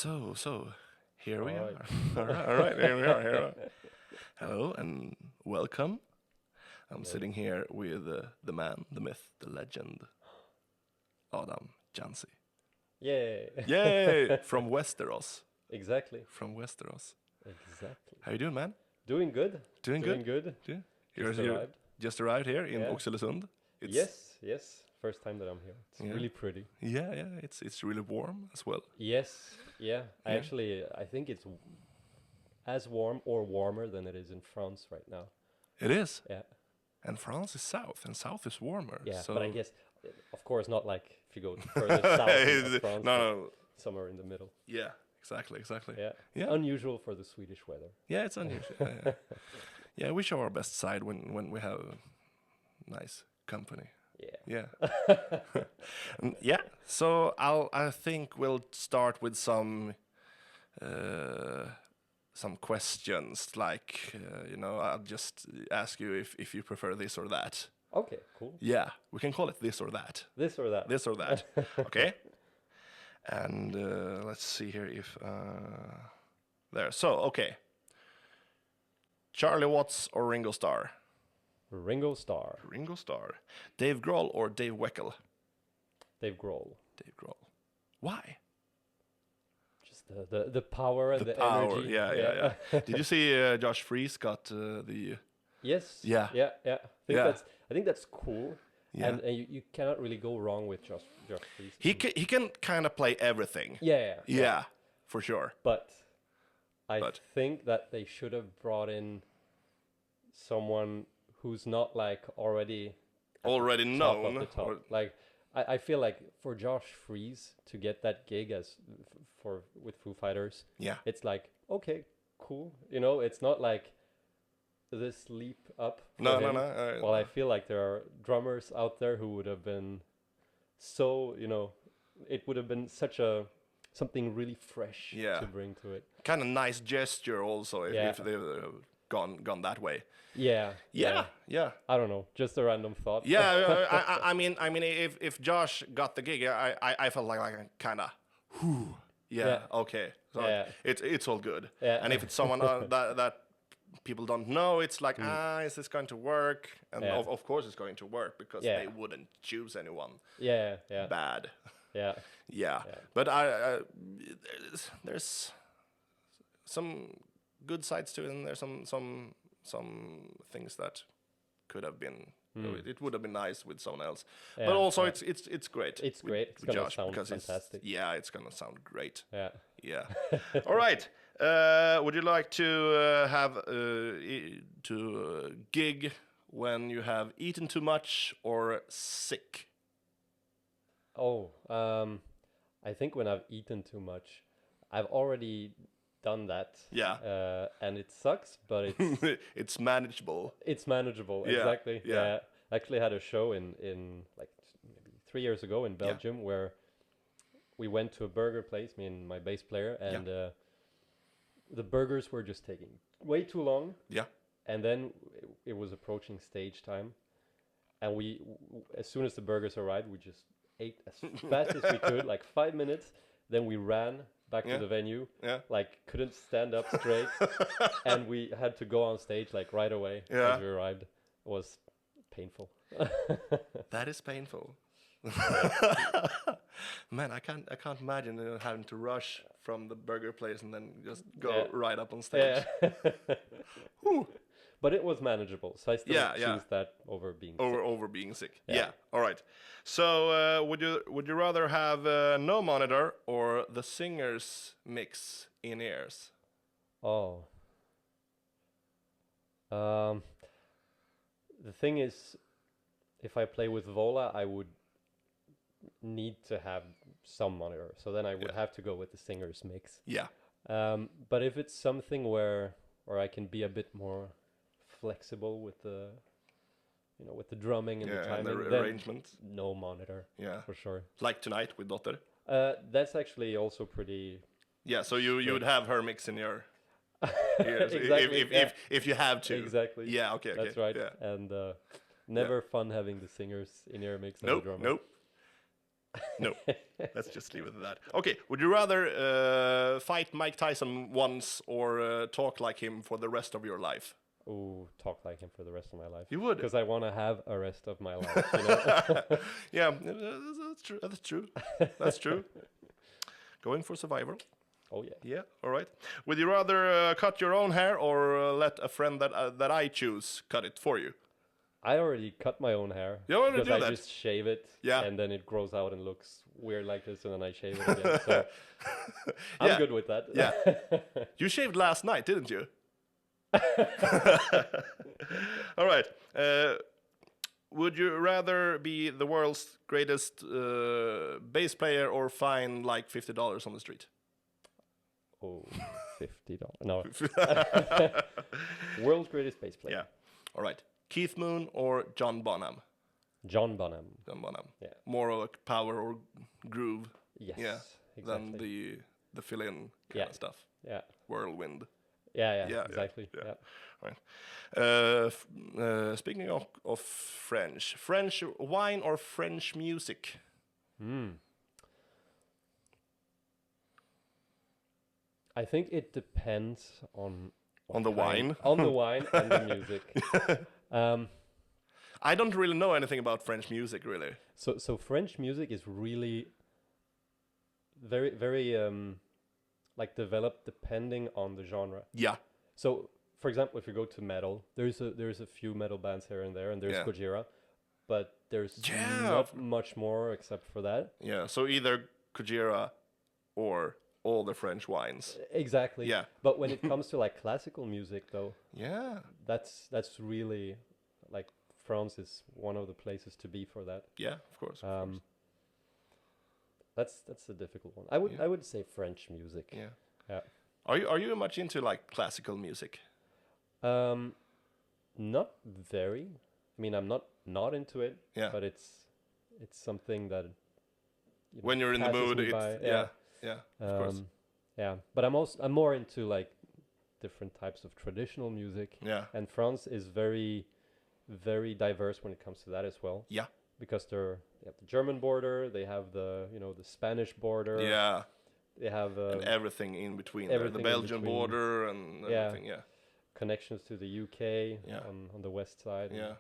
So here we All are. right. All right, here we are. Here we are. Hello and welcome. I'm Hello. sitting here with the man, the myth, the legend, Adam Janzi. Yay. Yay! From Westeros. Exactly. From Westeros. Exactly. How you doing, man? Doing good. Doing good? Good. Yeah. Just You're arrived. just arrived here in Yeah. Oxelösund. Yes. First time that I'm here. It's Yeah. really pretty. Yeah. It's really warm as well. Yes. Yeah. Yeah. I think it's as warm or warmer than it is in France right now. It is. Yeah. And France is south, and south is warmer. Yeah. So But I guess, of course, not like if you go further south of France. but no. Somewhere in the middle. Yeah. Exactly. Yeah. Yeah. Unusual for the Swedish weather. Yeah, it's unusual. Yeah, we show our best side when we have nice company. Yeah. Yeah. Yeah. So I think we'll start with some questions like I'll just ask you if you prefer this or that. Okay. Cool. Yeah, we can call it this or that. This or that. This or that. Okay. And let's see here if there. So okay. Charlie Watts or Ringo Starr? Ringo Starr. Ringo Starr. Dave Grohl or Dave Weckl? Dave Grohl. Dave Grohl. Why? Just the power and the power. energy. Yeah. Did you see Josh Freese got the? Yes. Yeah. Yeah. Yeah. I think that's cool. Yeah. And you cannot really go wrong with Josh Freese. He can kind of play everything. Yeah. For sure. But I But- think that they should have brought in someone who's not like already Already top of known. the top. or- Like I feel like for Josh Freese to get that gig with Foo Fighters, yeah. it's like, okay, cool. It's not like this leap up. For No. him. Well, I feel like there are drummers out there who would have been so, it would have been something really fresh Yeah. to bring to it. Kind of nice gesture also if they've gone that way. Yeah. Yeah. I don't know, just a random thought. Yeah, I mean, if Josh got the gig, I felt like kind of, Yeah. okay, so Yeah. it's all good. Yeah. And if it's someone that people don't know, it's like, is this going to work? And Yeah. of course it's going to work because Yeah. they wouldn't choose anyone Yeah. bad. Yeah. Yeah, Yeah. but there's some good sides to it, and there's some things that could have been. It would have been nice with someone else, Yeah, but also yeah. it's great. It's with- great. It's with gonna Josh sound because fantastic. it's gonna sound great. Yeah. Yeah. All right. Would you like to have to gig when you have eaten too much or sick? Oh, I think when I've eaten too much, I've already done that. Yeah. And it sucks, but It's manageable. it's manageable. Yeah, Exactly. yeah. I actually had a show in like maybe 3 years ago in Belgium where we went to a burger place, me and my bass player, and the burgers were just taking way too long. Yeah. And then it was approaching stage time, and as soon as the burgers arrived, we just ate as fast as we could, like 5 minutes. Then we ran back to the venue, Yeah. like couldn't stand up straight, and we had to go on stage like right away Yeah. as we arrived. It was painful. That is painful. Man, I can't imagine having to rush from the burger place and then just go right up on stage. Yeah. But it was manageable, so I still Yeah, choose that over being sick. Over being sick. Yeah. Yeah. All right. So would you rather have no monitor or the singer's mix in ears? Oh. The thing is, if I play with VOLA, I would need to have some monitor. So then I would have to go with the singer's mix. Yeah. But if it's something where I can be a bit more flexible with the drumming and the Yeah, timing, and the then arrangement. no monitor Yeah. for sure. Like tonight with Dotter. That's actually also pretty. Yeah. So you would have her mix in your ears Exactly, if you have to. Exactly. Yeah. Okay. That's right. Yeah. And never fun having the singers in your mix as a Nope. drummer. Nope. No. Let's just leave it at that. Okay. Would you rather fight Mike Tyson once or talk like him for the rest of your life? Oh, talk like him for the rest of my life. You would? Because I want to have a rest of my life, you know? Yeah, that's true. That's true. That's true. Going for survival. Oh, yeah. Yeah, all right. Would you rather cut your own hair or let a friend that I choose cut it for you? I already cut my own hair. You already because do I that? just shave it, Yeah. and then it grows out and looks weird like this, and then I shave it again. So I'm Yeah. good with that. Yeah. You shaved last night, didn't you? All right. Would you rather be the world's greatest bass player or find like $50 on the street? Oh, $50. No. World's greatest bass player. Yeah. All right. Keith Moon or John Bonham? John Bonham. John Bonham. Yeah. More of a power or groove. Yes. Yeah. Exactly. Than the fill-in kind Yeah. of stuff. Yeah. Whirlwind. Yeah. Exactly. Yeah. Yeah. Right. Speaking of French wine or French music? I think it depends on the wine. On the wine and the music. I don't really know anything about French music, really. So French music is really very, very like developed depending on the genre. Yeah. So, for example, if you go to metal, there's a few metal bands here and there, and there's Yeah. Gojira, but there's Yeah. not much more except for that. Yeah. So either Gojira or all the French wines. Exactly. Yeah. But when it comes to like classical music, though, Yeah. that's really like France is one of the places to be for that. Yeah. Of course. Of course. That's a difficult one. I would say French music. Yeah. Yeah. Are you much into like classical music? Not very. I mean, I'm not into it. Yeah. But it's something that When you're in the passes mood, me it's by. yeah. Of course. Yeah. But I'm more into like different types of traditional music. Yeah. And France is very, very diverse when it comes to that as well. Yeah. Because they have the German border, they have the the Spanish border. Yeah. They have And everything in between. There. The everything in Belgian between. border and everything. Yeah. connections to the UK Yeah. on the west side. Yeah.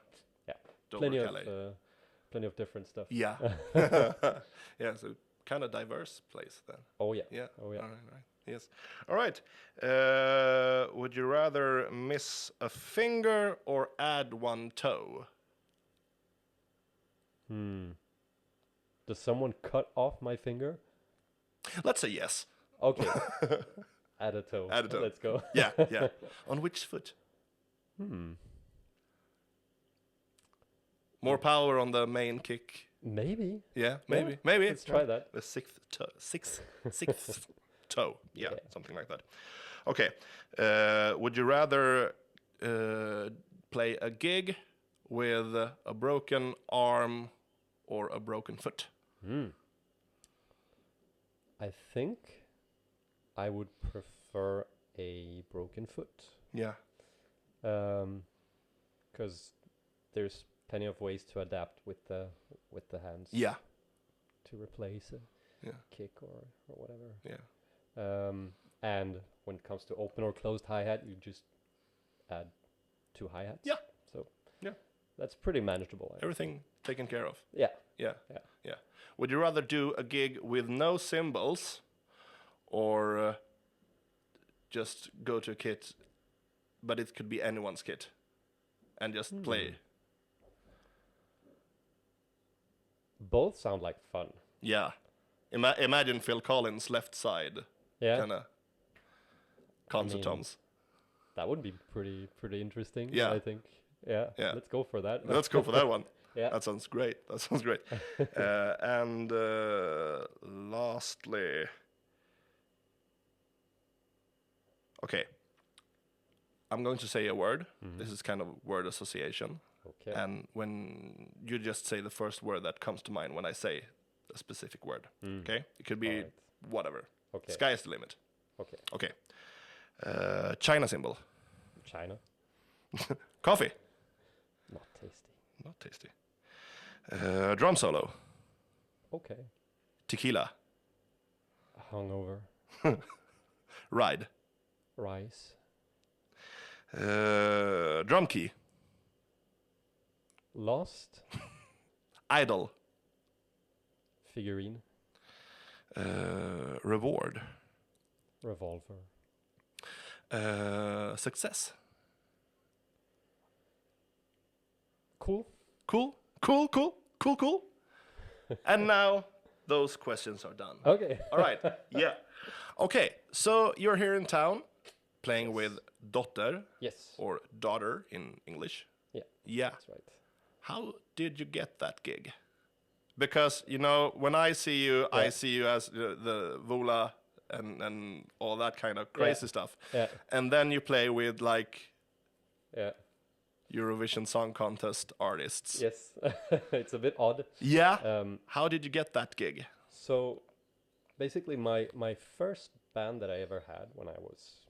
Yeah. Dover, Plenty Calais. of different stuff. Yeah. Yeah. So kind of diverse place then. Oh yeah. Yeah. Oh yeah. All right. Yes. All right. Would you rather miss a finger or add one toe? Does someone cut off my finger? Let's say yes. Okay. Add a toe. Add a toe. Let's go. Yeah. Yeah. On which foot? More power on the main kick. Maybe. Yeah. Maybe. Let's try that. The sixth toe. Yeah, Yeah. something like that. Okay. Would you rather play a gig with a broken arm or a broken foot? I think I would prefer a broken foot. Yeah. Because there's plenty of ways to adapt with the hands. Yeah. To replace a kick or whatever. Yeah. And when it comes to open or closed hi-hat, you just add 2 hi-hats. Yeah. So Yeah. that's pretty manageable. I think. Everything taken care of. Yeah. Yeah. Yeah. Yeah. Would you rather do a gig with no cymbals or just go to a kit, but it could be anyone's kit, and just play? Both sound like fun. Yeah. Imagine Phil Collins' left side. Yeah. Kind of concert toms. That would be pretty interesting. Yeah. I think. Yeah. Yeah. Let's go for that. Let's go for that one. Yeah. That sounds great. And lastly, okay, I'm going to say a word. This is kind of word association. Okay. And when you just say the first word that comes to mind when I say a specific word. Okay? It could be Alright. whatever. Okay. Sky is the limit. Okay. Okay. China symbol. China. Coffee. Not tasty. Not tasty. Drum solo. Okay. Tequila. Hungover. Ride. Rice. Drum key. Lost. Idol. Figurine. Reward. Revolver. Success. Cool. Cool. And now those questions are done. Okay. All right. Yeah. Okay. So you're here in town playing with Dotter Yes. or daughter in English. Yeah. Yeah. That's right. How did you get that gig? Because, you know, when I see you, I Yeah. see you as the VOLA and all that kind of crazy stuff. Yeah. And then you play with like Yeah. Eurovision Song Contest artists. Yes. It's a bit odd. Yeah. How did you get that gig? So basically my first band that I ever had when I was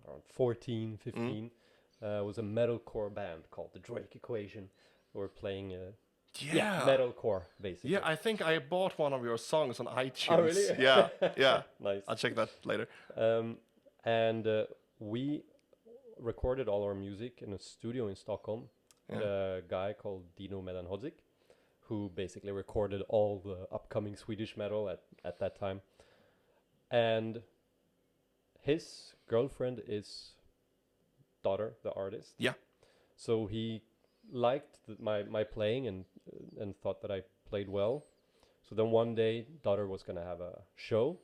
around 14, 15 was a metalcore band called the Drake Equation. We were playing metalcore basically. Yeah, I think I bought one of your songs on iTunes. Oh, really? Yeah. Nice. I'll check that later. And we recorded all our music in a studio in Stockholm. Yeah. A guy called Dino Medanhodzik, who basically recorded all the upcoming Swedish metal at that time. And his girlfriend is Daughter, the artist. Yeah. So he liked my playing and thought that I played well. So then one day, Daughter was going to have a show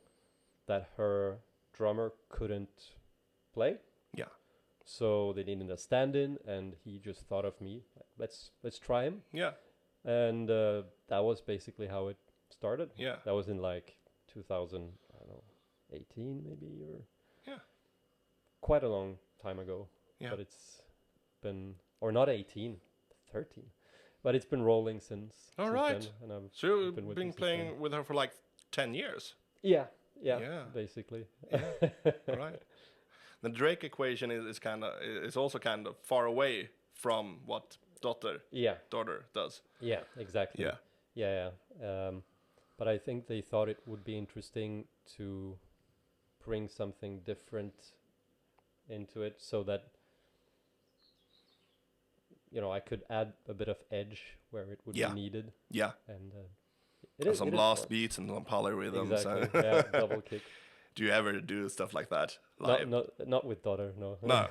that her drummer couldn't play. Yeah. So they needed a stand-in, and he just thought of me. Like, let's try him. Yeah. And that was basically how it started. Yeah. That was in like 2018 maybe, or quite a long time ago. Yeah. But it's been, or not 18, 13. But it's been rolling since. All since right. Then, and I've So you've with been them since playing then. with her for like 10 years. Yeah, Yeah. basically. All right. The Drake Equation is also kind of far away from what daughter does. Yeah, exactly. Yeah. But I think they thought it would be interesting to bring something different into it, so that I could add a bit of edge where it would be needed. Yeah. And Some blast beats and some polyrhythms. Exactly. Yeah, double kick. Do you ever do stuff like that live? Not with Daughter, no. No,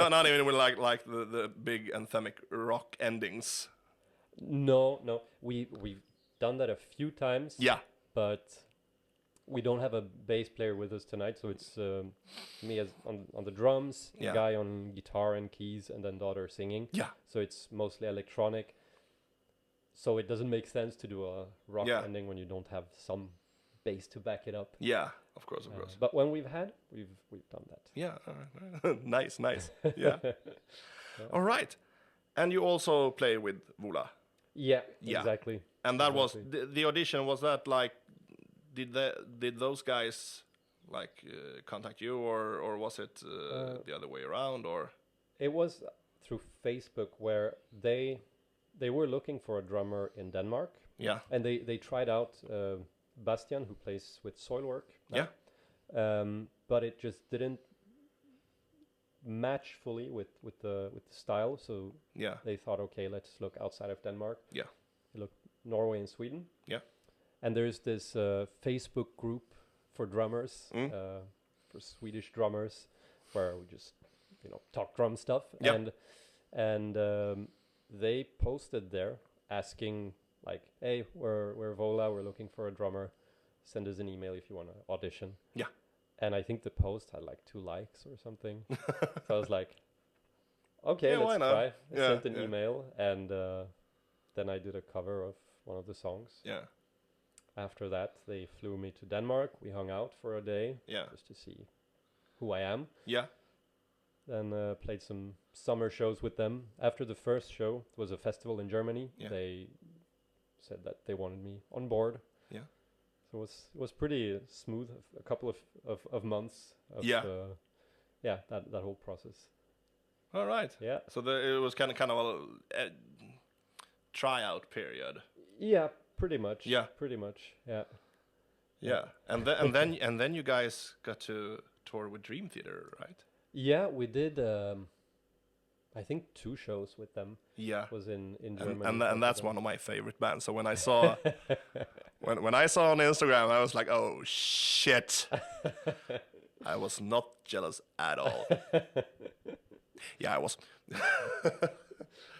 not even with like the big anthemic rock endings. No. We've done that a few times. Yeah. But we don't have a bass player with us tonight, so it's me as on the drums, a guy on guitar and keys, and then Daughter singing. Yeah. So it's mostly electronic. So it doesn't make sense to do a rock ending when you don't have some bass to back it up. Yeah, of course. But when we've done that. Yeah, nice. Yeah. All right. And you also play with VOLA. Yeah, exactly. And that was the audition. Was that like, did those guys like contact you, or was it the other way around, or? It was through Facebook, where they were looking for a drummer in Denmark. Yeah. And they tried out Bastian, who plays with Soilwork. Yeah. But it just didn't match fully with the style. So they thought, okay, let's look outside of Denmark. Yeah. They looked Norway and Sweden. Yeah. And there's this Facebook group for drummers, for Swedish drummers, where we just talk drum stuff. Yeah. And they posted there asking, like, hey, we're VOLA, we're looking for a drummer. Send us an email if you want to audition. Yeah. And I think the post had like 2 likes or something. So I was like, okay, let's try. I sent an email, and then I did a cover of one of the songs. Yeah. After that, they flew me to Denmark. We hung out for a day just to see who I am. Yeah. Then played some summer shows with them. After the first show, it was a festival in Germany. Yeah. They said that they wanted me on board. Yeah. So it was pretty smooth. A couple of months of that whole process. All right. Yeah. So it was kind of a tryout period. Yeah, pretty much. Yeah. Pretty much. Yeah. Yeah, and then you guys got to tour with Dream Theater, right? Yeah, we did. I think 2 shows with them. Yeah, Was in Germany. and that's one of my favorite bands. So when I saw when I saw on Instagram, I was like, oh shit, I was not jealous at all. Yeah, I was.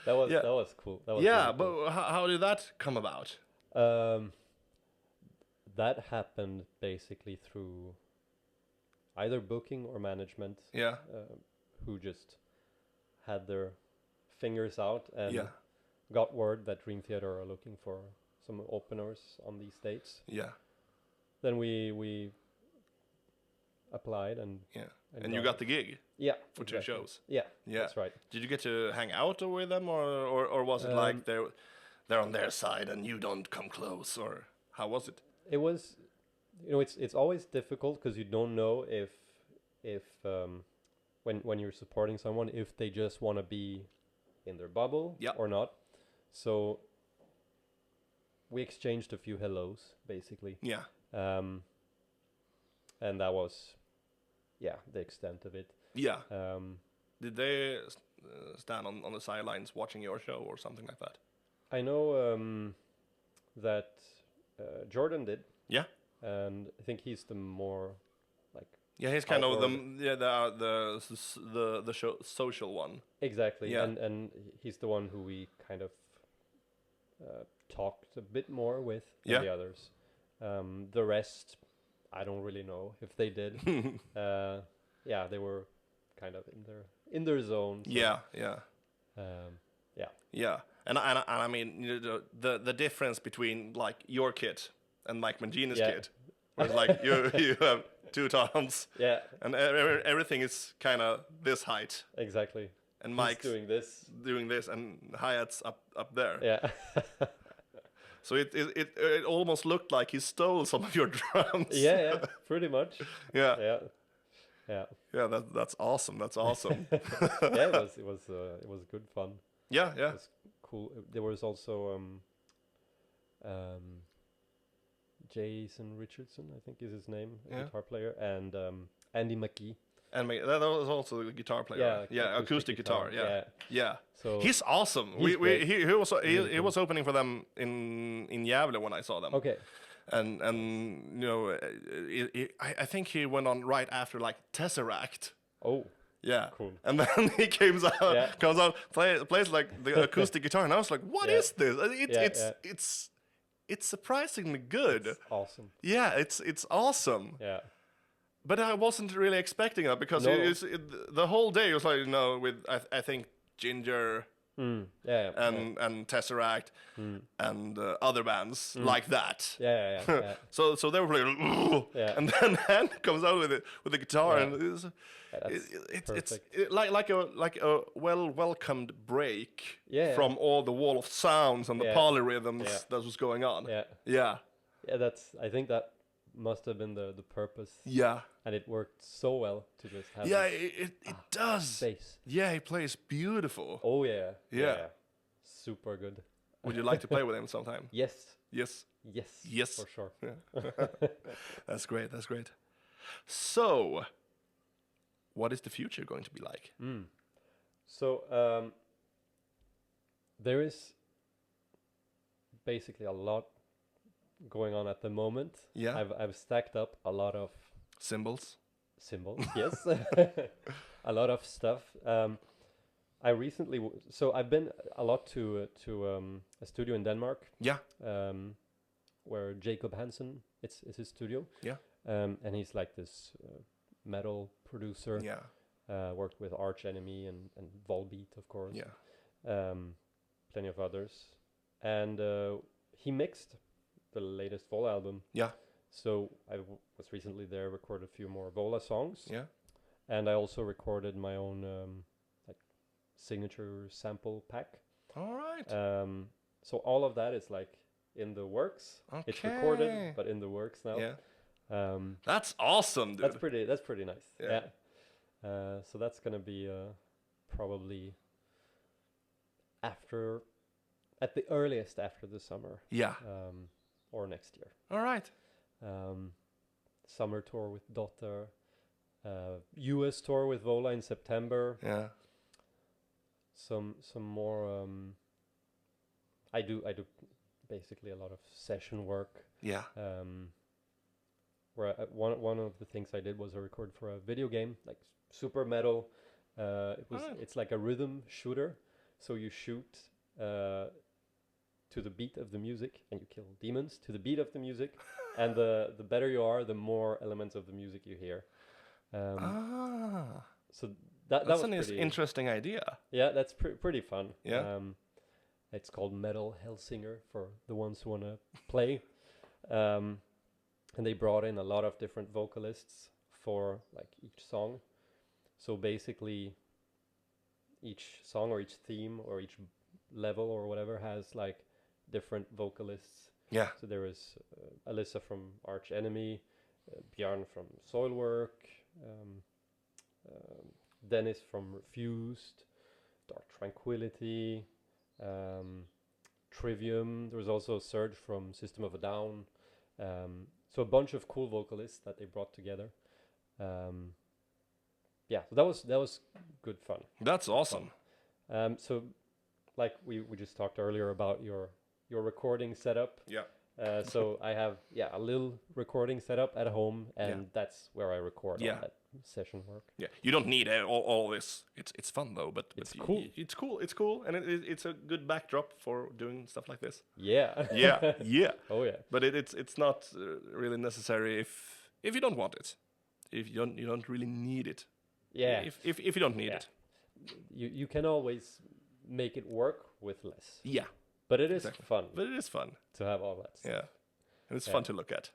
That was Yeah. that was cool. That was Yeah, really cool. but how did that come about? That happened basically through either booking or management, Yeah, who just had their fingers out and yeah, got word that Dream Theater are looking for some openers on these dates. yeah, Then we applied and yeah. And you got the gig yeah for 2 shows. Yeah, Yeah. that's right. Did you get to hang out with them, or was it like they're on their side and you don't come close, or how was it? It was, it's always difficult because you don't know if when you're supporting someone, if they just want to be in their bubble or not. So we exchanged a few hellos basically. Yeah. And that was the extent of it. Yeah. Did they stand on the sidelines watching your show or something like that? I know that Jordan did. Yeah. And I think he's the more like. Yeah, he's kind of the social one. Exactly. Yeah. And he's the one who we kind of talked a bit more with than the others. The rest, I don't really know if they did. They were kind of in their zone. So, Yeah. And I mean, the difference between like your kit and Mike Mangini's kit, where it's like you have 2 toms, and everything is kind of this height. Exactly. And Mike's doing this, and hi-hats up there. Yeah. So it almost looked like he stole some of your drums. Yeah, pretty much. Yeah. Yeah. That's awesome. That's awesome. It was good fun. Yeah. It was cool. There was also Jason Richardson, I think is his name, guitar player, and Andy McGee. And that was also the guitar player. Yeah, acoustic guitar. Yeah. So he's awesome. He's great. He was opening for them in Gävle when I saw them. Okay. And I think he went on right after like Tesseract. Oh. Yeah. Cool. And then he comes out, plays like the acoustic guitar, and I was like, "What is this?" It's surprisingly good. It's awesome. Yeah, it's awesome. Yeah. But I wasn't really expecting that because the whole day was like, with I think Ginger and Tesseract and other bands like that. Yeah. So they were playing, and then Han comes out with the guitar, and it's like a welcomed break from all the wall of sounds and the polyrhythms that was going on. Yeah. I think that must have been the purpose. Yeah. And it worked so well to just have. Yeah, it does. Bass. Yeah, he plays beautiful. Oh yeah. Super good. Would you like to play with him sometime? Yes. Yes. For sure. Yeah. That's great. So, what is the future going to be like? So, there is basically a lot going on at the moment. Yeah. I've stacked up a lot of Cymbals. Yes. A lot of stuff. I recently so I've been a lot to a studio in Denmark. Yeah. Where Jacob Hansen, it's his studio. Yeah. And he's like this metal producer. Yeah. Worked with Arch Enemy and Volbeat, of course. Yeah. Plenty of others. And he mixed the latest VOLA album. Yeah. So I was recently there, recorded a few more VOLA songs. Yeah. And I also recorded my own like signature sample pack. All right. So all of that is like in the works. Okay. It's recorded, but in the works now. Yeah. That's awesome, dude. That's pretty nice. Yeah. So that's gonna be probably at the earliest after the summer. Yeah. Or next year. All right. Summer tour with Dotter, US tour with VOLA in September. Yeah. Some more. I do basically a lot of session work. Yeah. Where one of the things I did was a record for a video game, like super metal. It's like a rhythm shooter, so you shoot to the beat of the music, and you kill demons to the beat of the music. And the better you are, the more elements of the music you hear. So that was an pretty interesting idea. Yeah, that's pretty fun. Yeah. It's called Metal Hellsinger for the ones who want to play. And they brought in a lot of different vocalists for like each song. So basically, each song or each theme or each level or whatever has like different vocalists. Yeah. So there is Alyssa from Arch Enemy, Björn from Soilwork, Dennis from Refused, Dark Tranquility, Trivium. There was also Serge from System of a Down. So a bunch of cool vocalists that they brought together. Yeah, so that was good fun. That's awesome. So like we just talked earlier about your recording setup. Yeah. So I have a little recording setup at home, and that's where I record all that session work. Yeah, you don't need all this. It's fun though, but it's cool. It's cool, and it's a good backdrop for doing stuff like this. Yeah. Yeah. Oh yeah. But it's not really necessary if you don't want it. If you don't really need it. Yeah. If you don't need it. You can always make it work with less. Yeah. But it is fun. But it is fun to have all that stuff. Yeah. And it's fun to look at.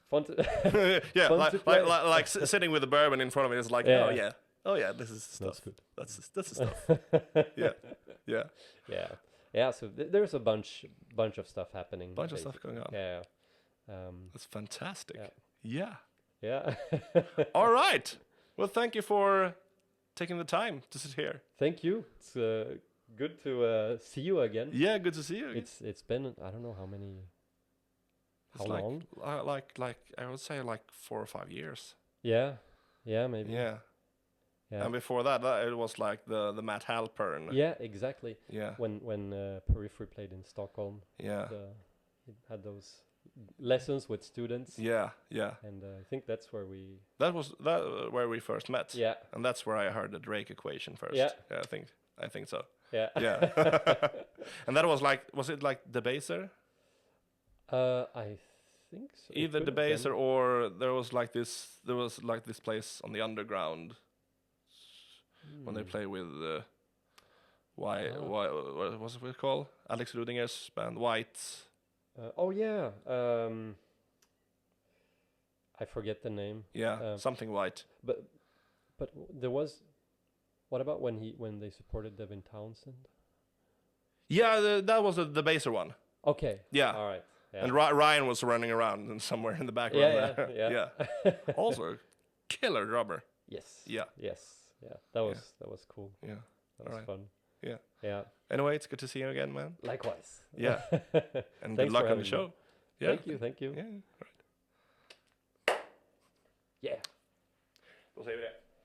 Fun to yeah, fun like sitting with a bourbon in front of me, it's like, oh yeah, this is stuff. That's good. That's the stuff. Yeah. So there's a bunch of stuff happening. Of stuff going on. Yeah. That's fantastic. Yeah. All right. Well, thank you for taking the time to sit here. Thank you. It's good to see you again. Yeah, good to see you. It's been I don't know how many. How long? Like I would say like 4 or 5 years. Yeah, maybe. Yeah. And before that, it was like the Matt Halpern. Yeah, exactly. Yeah. When Periphery played in Stockholm. Yeah. He had those lessons with students. Yeah. And I think that's where we. That was where we first met. Yeah. And that's where I heard the Drake equation first. Yeah. I think so. Yeah. Yeah. And that was it like the baser? I think so. Either the baser or there was like this place on the underground when they play with what was it called? Alex Rudinger's band White. Oh yeah. I forget the name. Yeah, something White. But there was. What about when they supported Devin Townsend? Yeah, that was the baser one. Okay. Yeah. All right. Yeah. And Ryan was running around and somewhere in the background. Yeah. Also, killer drummer. Yes. Yeah. Yes. Yeah. That was cool. Yeah. That was fun. Yeah. Yeah. Anyway, it's good to see you again, man. Likewise. Yeah. And good luck on the show. Yeah. Thank you. Yeah. Right. Yeah. Då säger vi det.